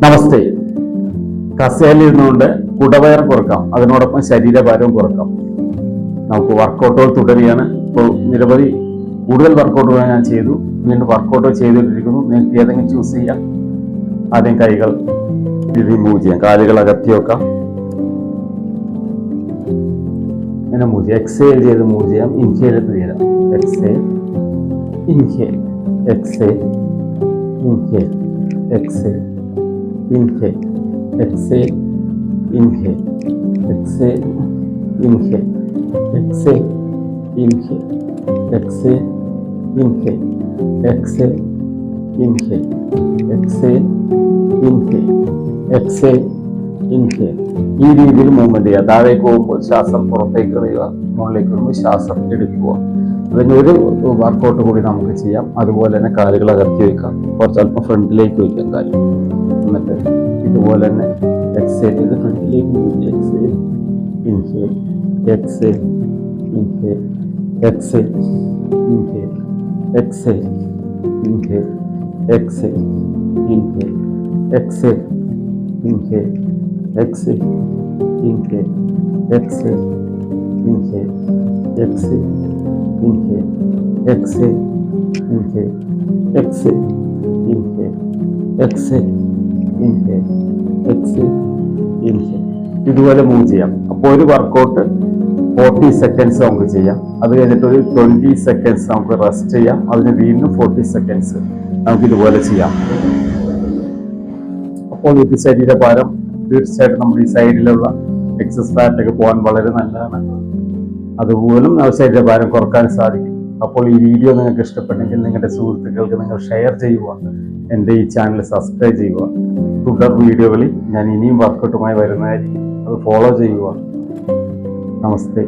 നമസ്തേ. കസേരയിലിരുന്നുകൊണ്ട് കുടവയർ കുറക്കാം, അതിനോടൊപ്പം ശരീരഭാരവും കുറക്കാം. നമുക്ക് വർക്കൗട്ടുകൾ തുടരുകയാണ്. ഇപ്പോൾ നിരവധി കൂടുതൽ വർക്കൗട്ടുകൾ ഞാൻ ചെയ്തു, വീണ്ടും വർക്കൗട്ടുകൾ ചെയ്തുകൊണ്ടിരിക്കുന്നു. നിങ്ങൾക്ക് ഏതെങ്കിലും ചൂസ് ചെയ്യാം. ആദ്യം കൈകൾ റിമൂവ് ചെയ്യാം, കാലുകൾ അകത്തി വെക്കാം, ഇങ്ങനെ മൂവ് ചെയ്യാം. എക്സേൽ ചെയ്ത് മൂവ് ചെയ്യാം. ഇൻഹേൽ ചെയ്യാം. Exhale, inhale, exhale, inhale, exhale, inhale, exhale, inhale, exhale, inhale, exhale, inhale, exhale, inhale, exhale, inhale, exhale, inhale, exhale, inhale. ഈ രീതിയിൽ മൂവ്മെന്റ് ചെയ്യുക. താഴേക്ക് പോകുമ്പോൾ ശ്വാസം പുറത്തേക്ക് എറിയുക, മുകളിലേക്ക് വരുമ്പോൾ ശ്വാസം എടുക്കുക. അതിന് ഒരു വർക്കൗട്ട് കൂടി നമുക്ക് ചെയ്യാം. അതുപോലെ തന്നെ കാലുകൾ അകത്തി വയ്ക്കാം, കുറച്ചല്പം ഫ്രണ്ടിലേക്ക് വയ്ക്കാം കാല്. എന്നിട്ട് ഇതുപോലെ തന്നെ എക്സേൽ ചെയ്ത് ഫ്രണ്ടിലേക്ക് exhale, inhale, exhale, inhale, exhale, inhale, exhale, inhale, exhale, inhale, exhale, inhale, exhale, inhale, exhale, inhale, exhale, inhale, exhale, inhale, exhale, inhale, exhale, inhale, exhale, inhale. ഇതുപോലെ മൂവ് ചെയ്യാം. അപ്പോൾ ഒരു വർക്കൗട്ട് 40 സെക്കൻഡ്സ് നമുക്ക് ചെയ്യാം. അത് കഴിഞ്ഞിട്ട് ഒരു 20 സെക്കൻഡ്സ് നമുക്ക് റെസ്റ്റ് ചെയ്യാം. അതിന് വീണ്ടും 40 സെക്കൻഡ്സ് നമുക്ക് ഇതുപോലെ ചെയ്യാം. അപ്പോൾ ഇത് ശരീരഭാരം തീർച്ചയായിട്ടും നമ്മുടെ ഈ സൈഡിലുള്ള എക്സസ് ഫാറ്റ് ഒക്കെ പോകാൻ വളരെ നല്ലതാണ്. അതുപോലും ശരീരഭാരം കുറക്കാൻ സാധിക്കും. അപ്പോൾ ഈ വീഡിയോ നിങ്ങൾക്ക് ഇഷ്ടപ്പെട്ടെങ്കിൽ നിങ്ങളുടെ സുഹൃത്തുക്കൾക്ക് നിങ്ങൾ ഷെയർ ചെയ്യുക. എൻ്റെ ഈ ചാനൽ സബ്സ്ക്രൈബ് ചെയ്യുക. തുടർ വീഡിയോകളിൽ ഞാൻ ഇനിയും വർക്കൗട്ടുമായി വരുന്നതായിരിക്കും. അത് ഫോളോ ചെയ്യുക. നമസ്തേ.